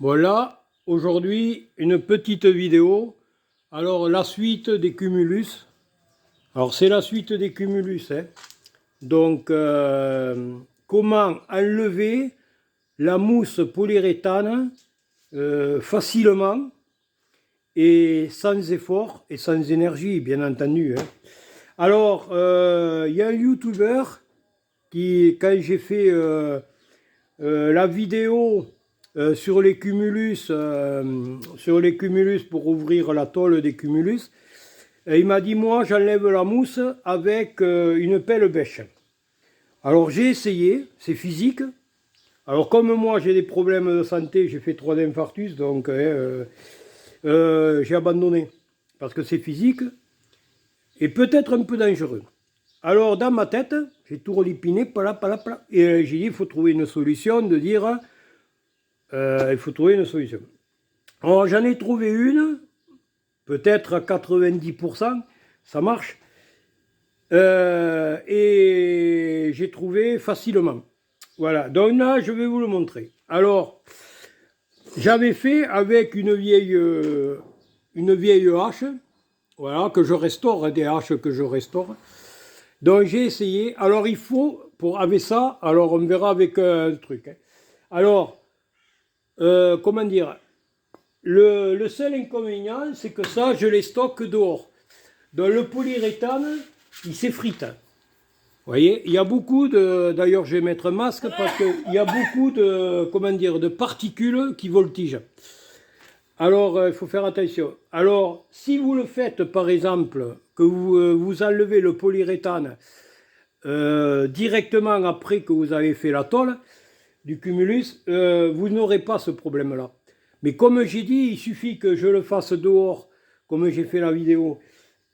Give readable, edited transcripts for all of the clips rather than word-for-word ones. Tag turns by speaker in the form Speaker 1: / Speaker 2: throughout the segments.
Speaker 1: Voilà, aujourd'hui une petite vidéo. Alors la suite des cumulus. Alors c'est la suite des cumulus, hein. Donc comment enlever la mousse polyuréthane facilement et sans effort et sans énergie, bien entendu, hein. Alors il y a un YouTuber qui, quand j'ai fait la vidéo sur les cumulus pour ouvrir la tôle des cumulus, il m'a dit, moi j'enlève la mousse avec une pelle bêche. Alors j'ai essayé, c'est physique. Alors comme moi j'ai des problèmes de santé, j'ai fait 3 infarctus, donc j'ai abandonné. Parce que c'est physique et peut-être un peu dangereux. Alors dans ma tête, j'ai tout relipiné, et j'ai dit, il faut trouver une solution, de dire, il faut trouver une solution. Alors j'en ai trouvé une, peut-être à 90%, ça marche. Et j'ai trouvé facilement. Voilà, donc là je vais vous le montrer. Alors, j'avais fait avec une vieille hache, voilà, que je restaure, des haches que je restaure. Donc j'ai essayé. Alors il faut, avec ça, alors on verra avec un truc, hein. Alors, comment dire, le seul inconvénient, c'est que ça, je les stocke dehors. Donc le polyuréthane, il s'effrite. Vous voyez, il y a beaucoup de... D'ailleurs, je vais mettre un masque parce qu'il y a beaucoup de, comment dire, de particules qui voltigent. Alors, il faut faire attention. Alors, si vous le faites, par exemple, que vous enlevez le polyuréthane directement après que vous avez fait la tôle du cumulus, vous n'aurez pas ce problème-là. Mais comme j'ai dit, il suffit que je le fasse dehors, comme j'ai fait la vidéo,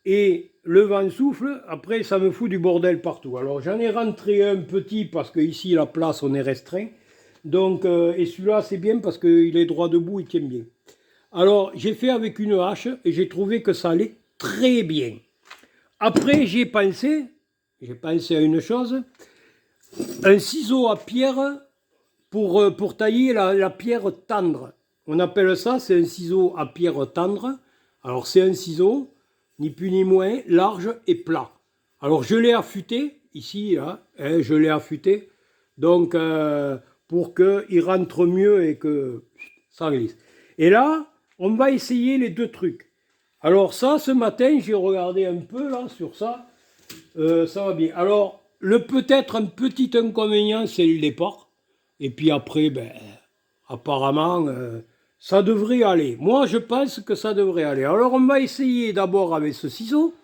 Speaker 1: et le vent souffle, après ça me fout du bordel partout. Alors j'en ai rentré un petit parce que ici la place on est restreint. Donc, et celui-là c'est bien parce qu'il est droit debout, il tient bien. Alors j'ai fait avec une hache et j'ai trouvé que ça allait très bien. Après j'ai pensé à une chose, un ciseau à pierre pour tailler la pierre tendre. On appelle ça, c'est un ciseau à pierre tendre. Alors c'est un ciseau, ni plus ni moins, large et plat. Alors je l'ai affûté, ici, hein, je l'ai affûté, donc pour qu'il rentre mieux et que ça glisse. Et là, on va essayer les deux trucs. Alors ça, ce matin, j'ai regardé un peu là sur ça, ça va bien. Alors, peut-être un petit inconvénient, c'est le départ. Et puis après, ben, apparemment, ça devrait aller. Moi, je pense que ça devrait aller. Alors, on va essayer d'abord avec ce ciseau,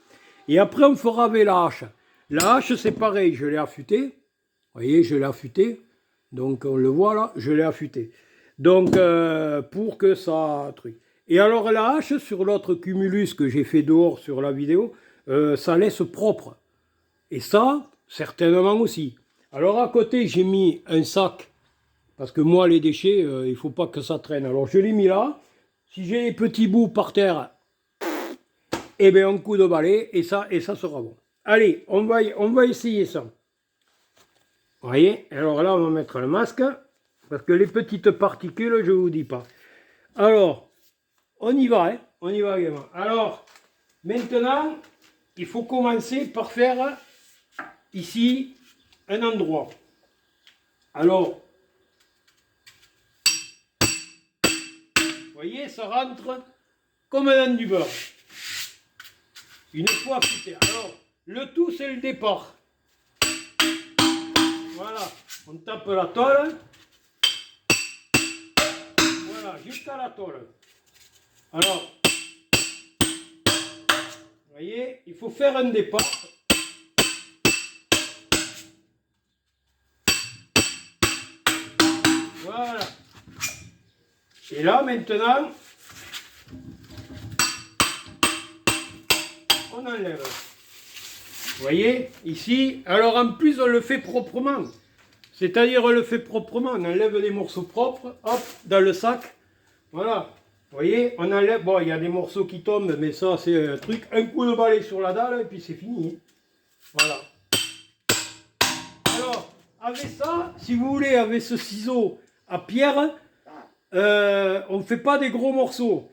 Speaker 1: et après, on fera avec la hache. La hache, c'est pareil, je l'ai affûtée. Vous voyez, je l'ai affûtée. Donc, on le voit là, je l'ai affûtée. Donc, pour que ça... truc. Et alors, la hache, sur l'autre cumulus que j'ai fait dehors sur la vidéo, ça laisse propre. Et ça, certainement aussi. Alors, à côté, j'ai mis un sac. Parce que moi, les déchets, il ne faut pas que ça traîne. Alors, je l'ai mis là. Si j'ai les petits bouts par terre, eh bien, un coup de balai, et ça sera bon. Allez, on va essayer ça. Vous voyez? Alors là, on va mettre le masque, parce que les petites particules, je ne vous dis pas. Alors, on y va, hein? On y va également. Alors, maintenant, il faut commencer par faire ici un endroit. Alors, vous voyez, ça rentre comme dans du beurre. Une fois affûté. Alors, le tout, c'est le départ. Voilà, on tape la tôle. Voilà, jusqu'à la tôle. Alors, vous voyez, il faut faire un départ. Voilà. Et là, maintenant, on enlève. Vous voyez, ici, alors en plus, on le fait proprement. C'est-à-dire, on le fait proprement. On enlève les morceaux propres, hop, dans le sac. Voilà. Vous voyez, on enlève, bon, il y a des morceaux qui tombent, mais ça, c'est un truc. Un coup de balai sur la dalle, et puis c'est fini. Voilà. Alors, avec ça, si vous voulez, avec ce ciseau à pierre, on ne fait pas des gros morceaux.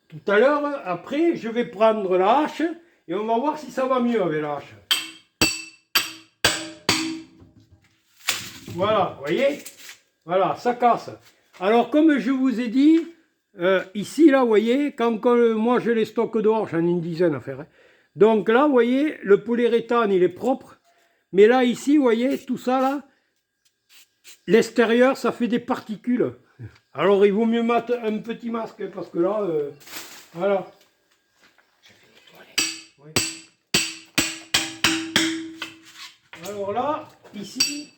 Speaker 1: Tout à l'heure, après, je vais prendre la hache et on va voir si ça va mieux avec la hache. Voilà, vous voyez? Voilà, ça casse. Alors, comme je vous ai dit, ici, là, vous voyez, quand moi je les stocke dehors, j'en ai une dizaine à faire. Hein. Donc là, vous voyez, le polyuréthane, il est propre. Mais là, ici, vous voyez, tout ça, là, l'extérieur, ça fait des particules. Alors, il vaut mieux mettre un petit masque, parce que là, voilà. Oui. Alors là, ici,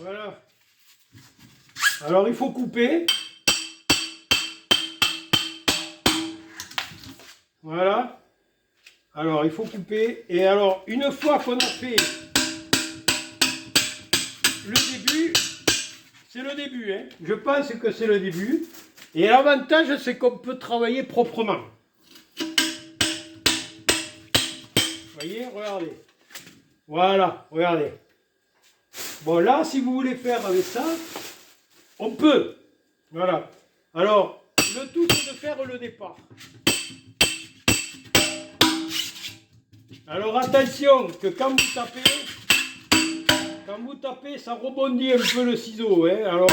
Speaker 1: voilà. Alors, il faut couper. Voilà. Alors, il faut couper. Et alors, une fois qu'on a fait le début, c'est le début. Hein. Je pense que c'est le début. Et l'avantage, c'est qu'on peut travailler proprement. Vous voyez, regardez. Voilà, regardez. Bon, là, si vous voulez faire avec ça, on peut. Voilà. Alors, le tout, c'est de faire le départ. Alors attention que quand vous tapez, ça rebondit un peu le ciseau. Hein. Alors,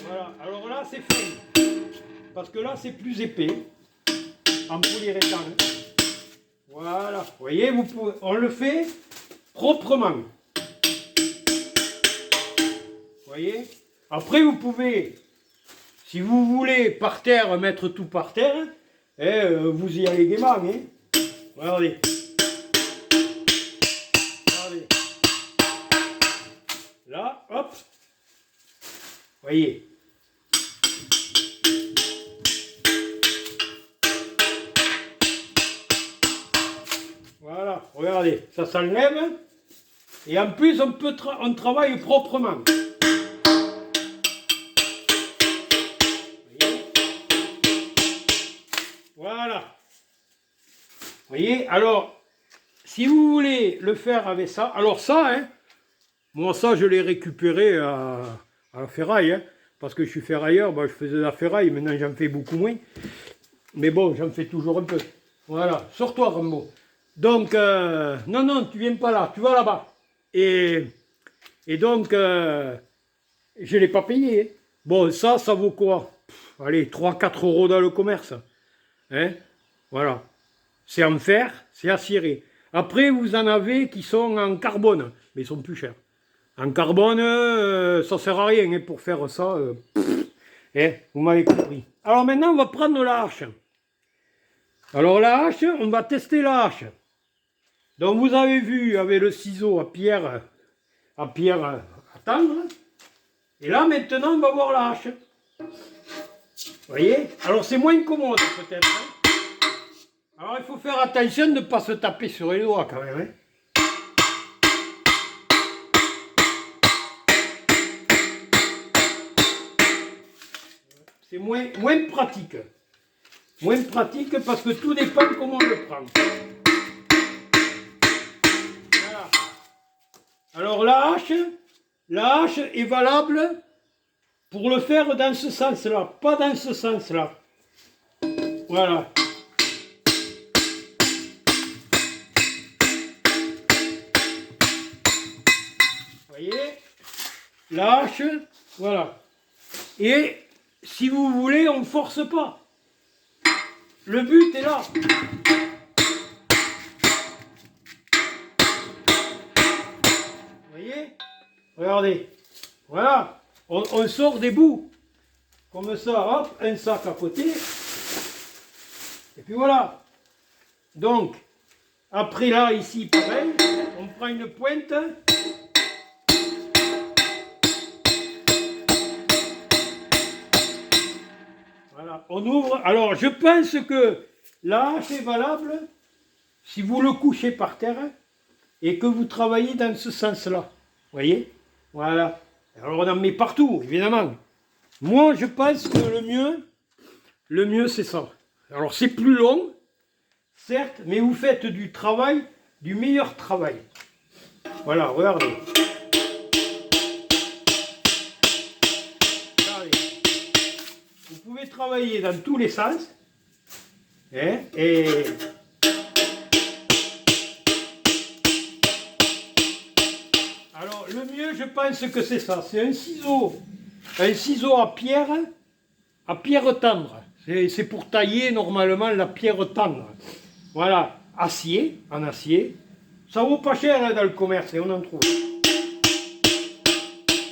Speaker 1: voilà. Alors là, c'est fin. Parce que là, c'est plus épais. En polyuréthane. Voilà. Vous voyez, on le fait proprement. Vous voyez. Après, vous pouvez, si vous voulez, par terre, mettre tout par terre. Vous y allez gaiement. Hein. Regardez. Là, hop, voyez. Voilà, regardez, ça s'enlève. Et en plus, on travaille proprement. Voyez. Voilà. Voyez, alors, si vous voulez le faire avec ça, alors ça, hein, moi, ça, je l'ai récupéré à la ferraille, hein, parce que je suis ferrailleur, je faisais de la ferraille, maintenant j'en fais beaucoup moins. Mais bon, j'en fais toujours un peu. Voilà, sors-toi, Rambo. Donc, non, tu viens pas là, tu vas là-bas. Et donc, je ne l'ai pas payé. Hein. Bon, ça vaut quoi? Allez, 3-4 euros dans le commerce. Hein? Voilà. C'est en fer, c'est acéré. Après, vous en avez qui sont en carbone, mais ils sont plus chers. En carbone, ça sert à rien hein, pour faire ça. Vous m'avez compris. Alors maintenant, on va prendre la hache. Alors la hache, on va tester la hache. Donc vous avez vu avec le ciseau à pierre à tendre. Et là maintenant, on va voir la hache. Vous voyez? Alors c'est moins commode peut-être. Hein. Alors il faut faire attention de ne pas se taper sur les doigts quand même. Hein. C'est moins pratique. Moins pratique parce que tout dépend comment on le prend. Voilà. Alors la hache est valable pour le faire dans ce sens-là, pas dans ce sens-là. Voilà. Vous voyez? La hache, voilà. Et si vous voulez, on ne force pas. Le but est là. Vous voyez? Regardez. Voilà. On sort des bouts. Comme ça, hop, un sac à côté. Et puis voilà. Donc, après là, ici, pareil, on prend une pointe. Voilà, on ouvre. Alors, je pense que la hache est valable si vous le couchez par terre et que vous travaillez dans ce sens-là. Vous voyez? Voilà. Alors, on en met partout, évidemment. Moi, je pense que le mieux, c'est ça. Alors, c'est plus long, certes, mais vous faites du meilleur travail. Voilà, regardez. travailler dans tous les sens. Hein, et alors, le mieux, je pense que c'est ça. C'est un ciseau à pierre tendre. C'est pour tailler normalement la pierre tendre. Voilà, acier, en acier. Ça vaut pas cher hein, dans le commerce, et on en trouve.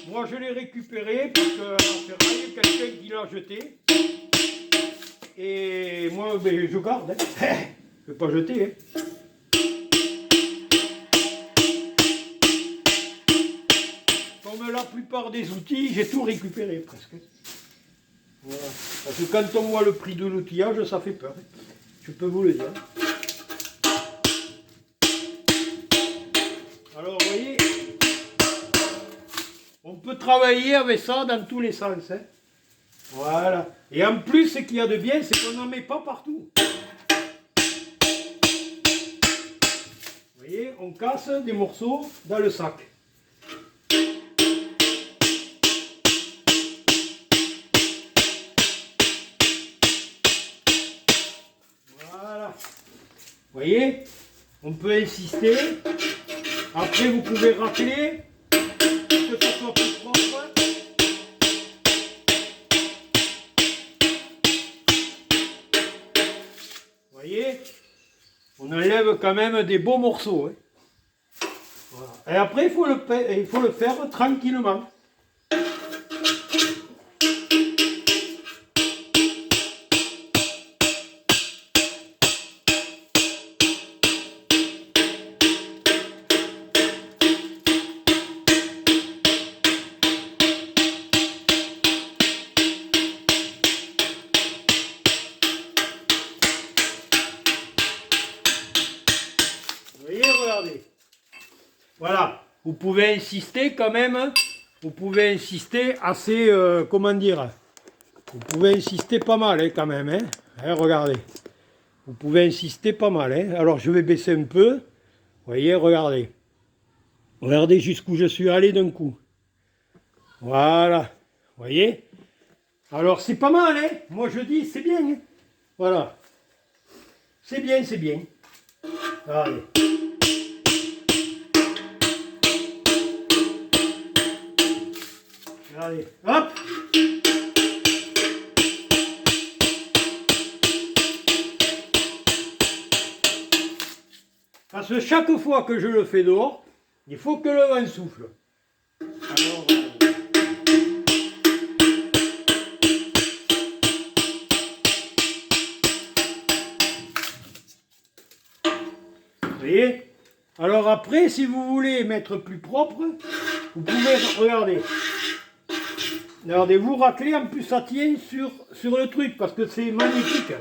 Speaker 1: Moi, je l'ai récupéré parce que c'est quelqu'un qui l'a jeté. Et moi, ben, je garde. Hein. Je ne vais pas jeter. Hein. Comme la plupart des outils, j'ai tout récupéré presque. Voilà. Parce que quand on voit le prix de l'outillage, ça fait peur. Je peux vous le dire. Alors, vous voyez, on peut travailler avec ça dans tous les sens. Hein. Voilà. Et en plus, ce qu'il y a de bien, c'est qu'on n'en met pas partout. Vous voyez, on casse des morceaux dans le sac. Voilà. Vous voyez, on peut insister. Après, vous pouvez racler pour que ça soit plus propre. Vous voyez, on enlève quand même des beaux morceaux. Hein. Voilà. Et après, il faut le faire tranquillement. Regardez. Voilà, vous pouvez insister quand même, vous pouvez insister assez, comment dire, vous pouvez insister pas mal hein, quand même, hein. Hein, regardez, vous pouvez insister pas mal, hein. Alors je vais baisser un peu, vous voyez, regardez, regardez jusqu'où je suis allé d'un coup, voilà, vous voyez, alors c'est pas mal, hein. Moi je dis c'est bien, hein. Voilà, c'est bien, regardez. Allez, hop! Parce que chaque fois que je le fais dehors, il faut que le vent souffle. Alors, vous voyez? Alors après, si vous voulez mettre plus propre, vous pouvez, regardez. Regardez, vous raclez, en plus ça tient sur le truc, parce que c'est magnifique.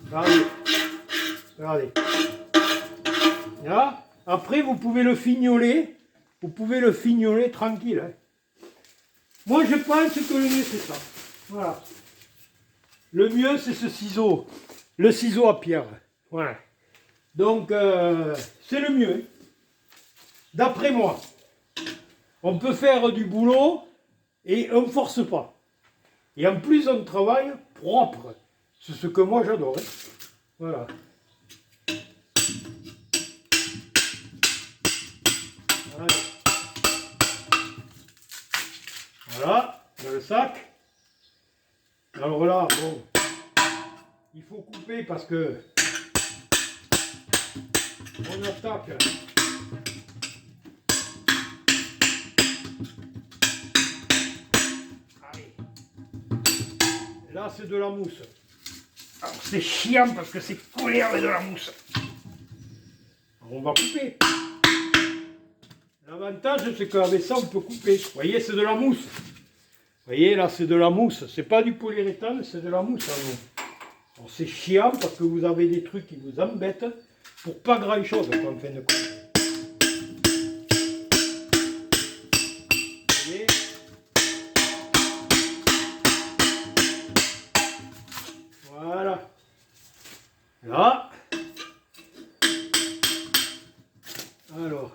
Speaker 1: Regardez. Regardez. Là, après, vous pouvez le fignoler. Vous pouvez le fignoler tranquille. Hein. Moi, je pense que le mieux, c'est ça. Voilà. Le mieux, c'est ce ciseau. Le ciseau à pierre. Voilà. Donc, c'est le mieux. D'après moi. On peut faire du boulot et on ne force pas. Et en plus, on travaille propre. C'est ce que moi, j'adore. Hein. Voilà. Voilà, dans le sac. Alors là, bon, il faut couper parce que on attaque. Allez. Là, c'est de la mousse. Alors, c'est chiant parce que c'est collé avec de la mousse. Alors, on va couper. L'avantage, c'est qu'avec ça, on peut couper. Vous voyez, c'est de la mousse. Vous voyez, là, c'est de la mousse. C'est pas du polyuréthane, c'est de la mousse. Alors, c'est chiant parce que vous avez des trucs qui vous embêtent pour pas grand-chose, en fin de compte. Vous voyez ? Voilà. Là. Alors.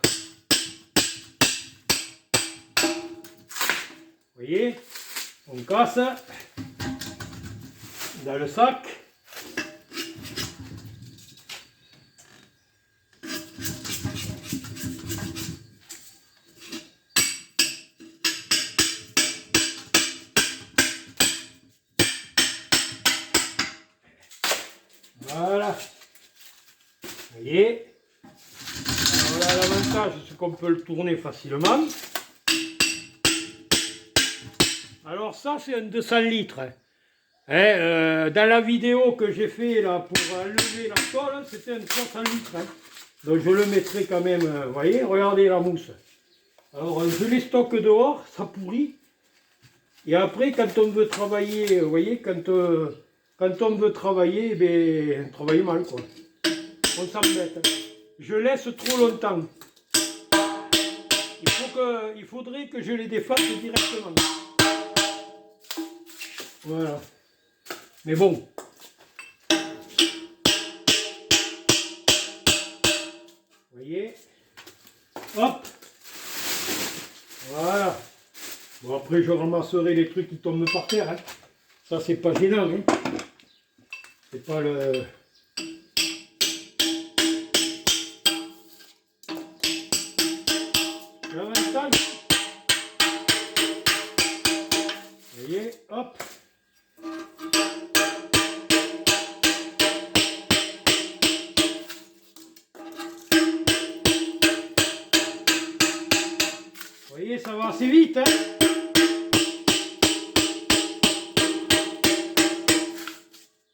Speaker 1: Vous voyez, on casse. dans le sac. Voilà. Vous voyez. Alors là, l'avantage, c'est qu'on peut le tourner facilement. Alors ça, c'est un 200 litres. Dans la vidéo que j'ai fait là pour enlever la colle, c'était un 300 litres. Donc je le mettrai quand même, vous voyez, regardez la mousse. Alors je les stocke dehors, ça pourrit. Et après, quand on veut travailler, vous voyez, quand on veut travailler, ben, on travaille mal, quoi. On s'embête. Je laisse trop longtemps. Il faudrait que je les défasse directement. Voilà. Mais bon. Vous voyez. Hop. Voilà. Bon, après, je ramasserai les trucs qui tombent par terre. Hein. Ça, c'est pas gênant. Hein. C'est pas le... L'avantage. Vous voyez, hop. Vous voyez, ça va assez vite, hein.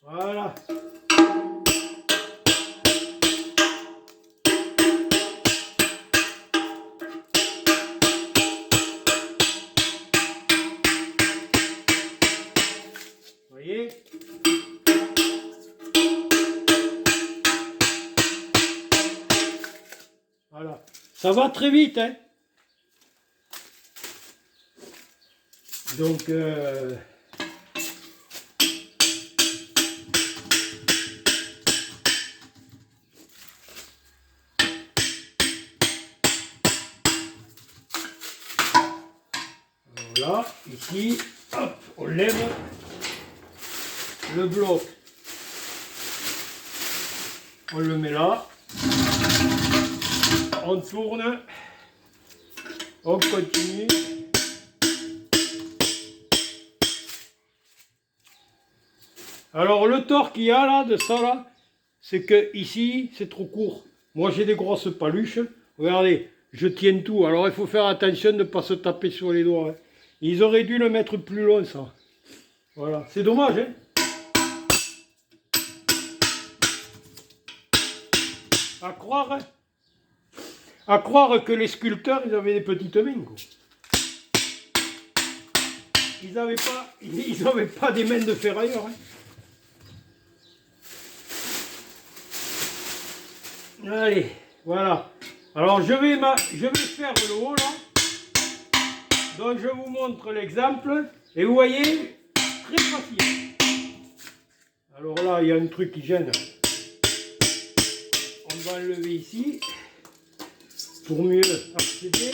Speaker 1: Voilà. Vous voyez. Voilà. Ça va très vite, hein. Donc, voilà, ici, hop, on lève le bloc. On le met là. On tourne. On continue. Alors le tort qu'il y a là, de ça là, c'est que ici, c'est trop court. Moi j'ai des grosses paluches. Regardez, je tiens tout. Alors il faut faire attention de ne pas se taper sur les doigts. Hein. Ils auraient dû le mettre plus long ça. Voilà, c'est dommage. Hein. À croire que les sculpteurs, ils avaient des petites mains. Quoi. Ils n'avaient pas des mains de ferrailleurs. Hein. Allez, voilà. Alors je vais faire le haut là. Donc je vous montre l'exemple. Et vous voyez, très facile. Alors là, il y a un truc qui gêne. On va enlever ici. Pour mieux accéder.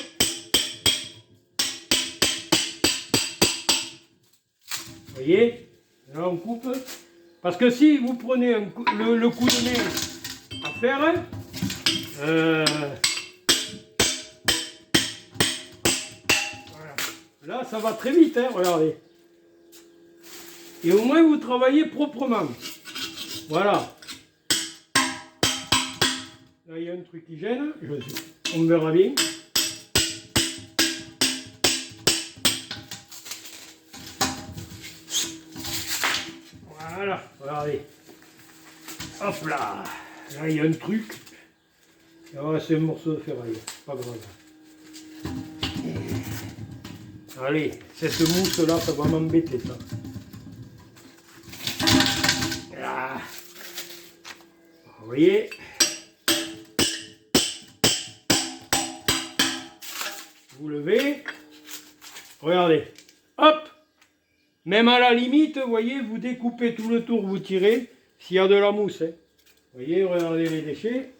Speaker 1: Vous voyez, là on coupe. Parce que si vous prenez le coup de main à faire, voilà. Là ça va très vite, hein, regardez. Et au moins vous travaillez proprement. Voilà. Là il y a un truc qui gêne, on verra bien. Voilà, regardez. Hop là. Là, il y a un truc. Ah, c'est un morceau de ferraille. Pas grave. Allez, cette mousse-là, ça va m'embêter, ça. Là. Vous voyez? Vous levez. Regardez. Hop! Même à la limite, vous voyez, vous découpez tout le tour, vous tirez, s'il y a de la mousse. Hein. Vous voyez, regardez les déchets.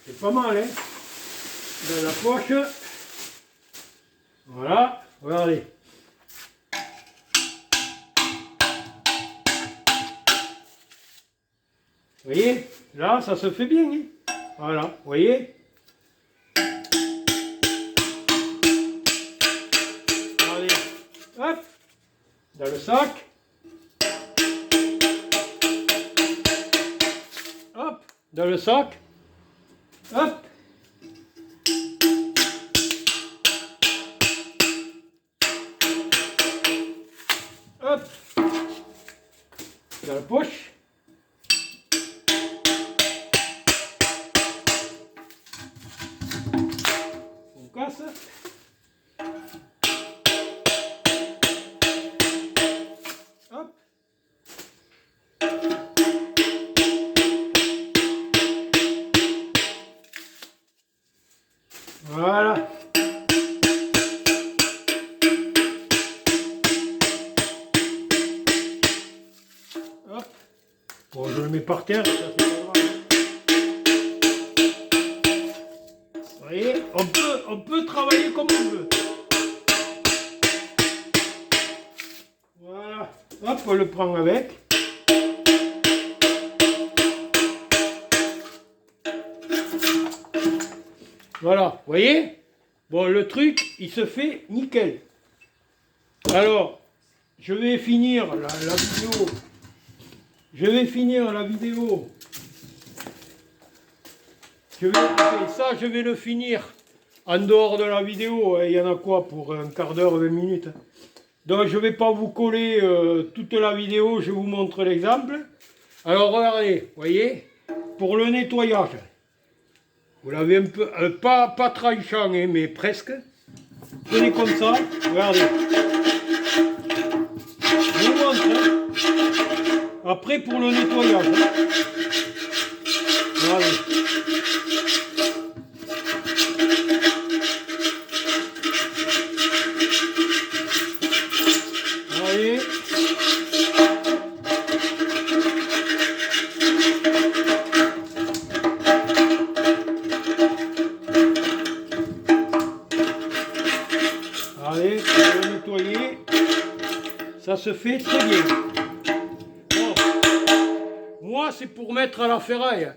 Speaker 1: C'est pas mal, hein. Dans la poche. Voilà, regardez. Là, ça se fait bien. Hein. Voilà, vous voyez? Allez, hop, dans le sac. Hop, dans le sac. Hop. Hop. Dans la poche. On casse. Hop. Voilà. Hop. Bon, je le mets par terre. Ça, c'est pas grave. Vous voyez, on peut travailler comme on veut. Voilà. Hop, on le prend avec. Voilà, vous voyez? Bon, le truc, il se fait nickel. Alors, je vais finir la vidéo. Je vais finir la vidéo. Ça, je vais le finir en dehors de la vidéo. Il y en a quoi pour un quart d'heure, 20 minutes. Donc, je ne vais pas vous coller toute la vidéo. Je vous montre l'exemple. Alors, regardez, vous voyez? Pour le nettoyage. Vous l'avez un peu, pas tranchant, hein, mais presque. Prenez comme ça, regardez. Je vous montre. Hein. Après, pour le nettoyage. Hein. Regardez. Voyez. Allez, pour le nettoyer, ça se fait très bien. Bon. Moi, c'est pour mettre à la ferraille.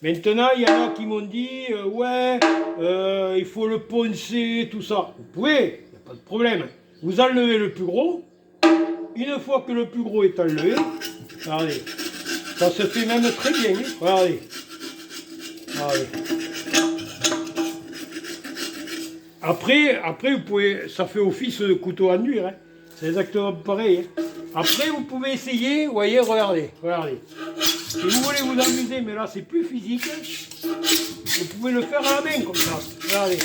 Speaker 1: Maintenant, il y en a qui m'ont dit, ouais, il faut le poncer, tout ça. Vous pouvez, il n'y a pas de problème. Vous enlevez le plus gros. Une fois que le plus gros est enlevé, regardez, ça se fait même très bien. Hein. Regardez. Regardez. Après, vous pouvez, ça fait office de couteau à nuire. Hein. C'est exactement pareil. Hein. Après, vous pouvez essayer, vous voyez, regardez. Si vous voulez vous amuser, mais là, c'est plus physique, vous pouvez le faire à la main, comme ça. Regardez.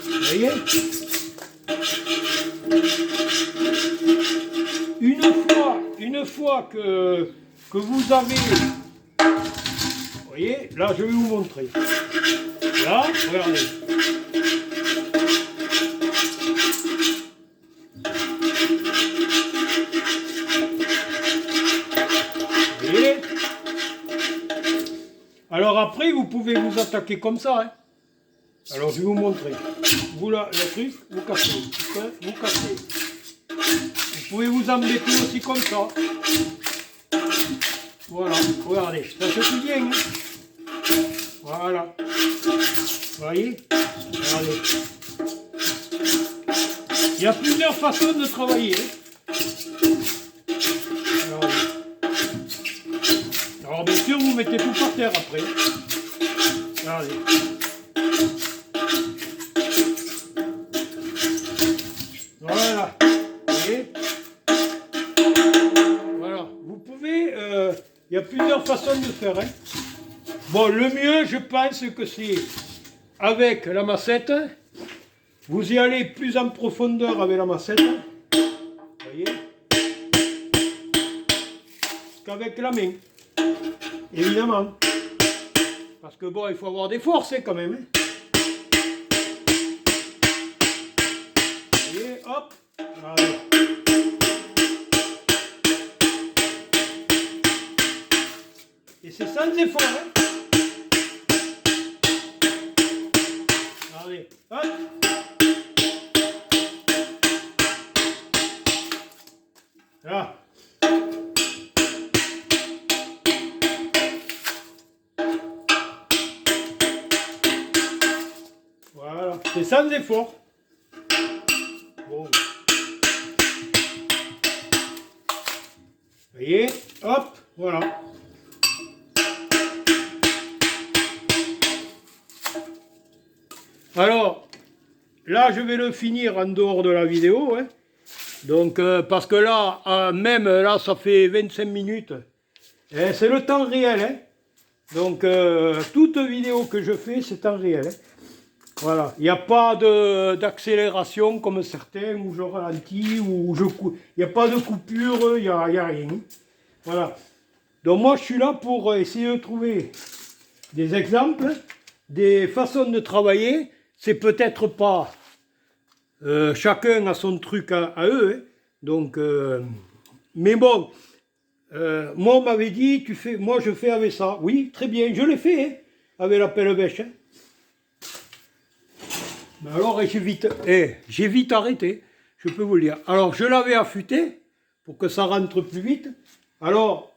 Speaker 1: Vous voyez? Une fois que vous avez... Vous voyez, là, je vais vous montrer. Là, regardez. Vous voyez? Alors après, vous pouvez vous attaquer comme ça. Hein. Alors, je vais vous montrer. Vous, là, le truc, vous cassez. Vous cassez. Vous pouvez vous embêter aussi comme ça. Voilà, regardez, ça se fait bien. Hein. Voilà. Vous voyez? Regardez. Il y a plusieurs façons de travailler. Regardez. Alors bien sûr, vous mettez tout par terre après. Regardez. Voilà. Vous voyez? Voilà. Vous pouvez... il y a plusieurs façons de faire. Hein. Bon, le mieux, je pense que c'est avec la massette. Vous y allez plus en profondeur avec la massette. Vous voyez? Qu'avec la main. Évidemment. Parce que bon, il faut avoir des forces quand même. Hein. Vous voyez? Hop. Allez. Et c'est sans effort. Hein. Allez, hop. Là. c'est sans effort. Bon. Vous voyez, hop, voilà. Alors, là, je vais le finir en dehors de la vidéo. Hein. Donc, parce que là, même là, ça fait 25 minutes. C'est le temps réel. Hein. Donc, toute vidéo que je fais, c'est en réel. Hein. Voilà. Il n'y a pas d'accélération comme certains, où je ralentis, où je coupe. Il n'y a pas de coupure, il n'y a rien. Voilà. Donc, moi, je suis là pour essayer de trouver des exemples, des façons de travailler. C'est peut-être pas chacun a son truc à eux, hein. Donc, mais bon, moi on m'avait dit, moi je fais avec ça. Oui, très bien, je l'ai fait, hein, avec la pelle bêche. Hein. Mais alors j'ai vite arrêté, je peux vous le dire. Alors je l'avais affûté pour que ça rentre plus vite. Alors,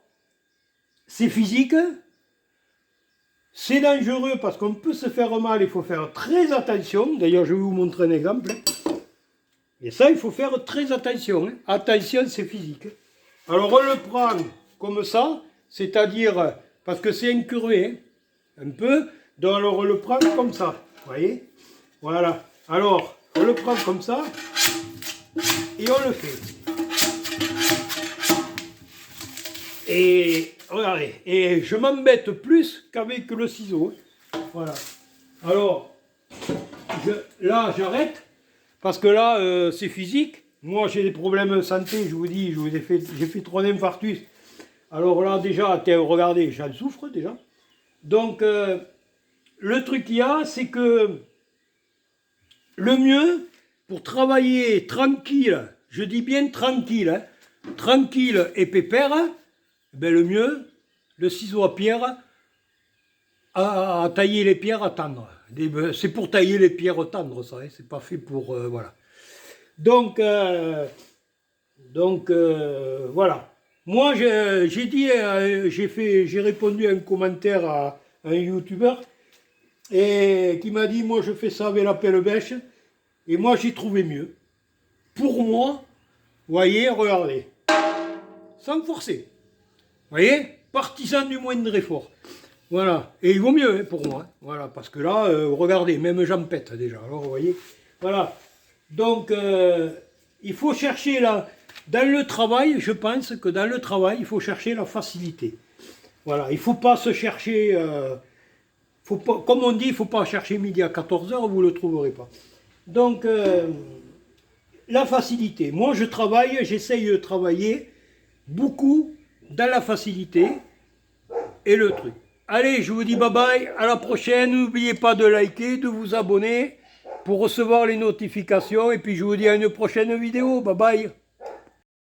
Speaker 1: c'est physique. C'est dangereux parce qu'on peut se faire mal, il faut faire très attention. D'ailleurs, je vais vous montrer un exemple. Et ça, il faut faire très attention. Hein. Attention, c'est physique. Alors, on le prend comme ça, c'est-à-dire, parce que c'est incurvé, hein, un peu. Donc, alors, on le prend comme ça. Vous voyez? Voilà. Alors, on le prend comme ça et on le fait. Et regardez, et je m'embête plus qu'avec le ciseau. Voilà. Alors, là, j'arrête, parce que là, c'est physique. Moi, j'ai des problèmes de santé, je vous dis, j'ai fait 3 infarctus. Alors là, déjà, regardez, j'en souffre déjà. Donc, le truc qu'il y a, c'est que le mieux, pour travailler tranquille, je dis bien tranquille, hein, tranquille et pépère, ben le mieux, le ciseau à pierre, à tailler les pierres à tendre. C'est pour tailler les pierres tendres, ça, hein, c'est pas fait pour... voilà. Donc voilà. Moi, j'ai dit, j'ai répondu à un commentaire à un youtubeur et qui m'a dit, moi je fais ça avec la pelle bêche, et moi j'ai trouvé mieux. Pour moi, voyez, regardez, sans forcer. Vous voyez, partisan du moindre effort. Voilà, et il vaut mieux hein, pour moi. Hein. Voilà, parce que là, regardez, même j'en pète déjà. Alors, vous voyez, voilà. Donc, il faut chercher là, dans le travail, je pense que dans le travail, il faut chercher la facilité. Voilà, il ne faut pas se chercher, faut pas, comme on dit, il ne faut pas chercher midi à 14 h, vous ne le trouverez pas. Donc, la facilité. Moi, je travaille, j'essaye de travailler beaucoup dans la facilité et le truc. Allez, je vous dis bye bye, à la prochaine. N'oubliez pas de liker, de vous abonner pour recevoir les notifications. Et puis je vous dis à une prochaine vidéo. Bye bye.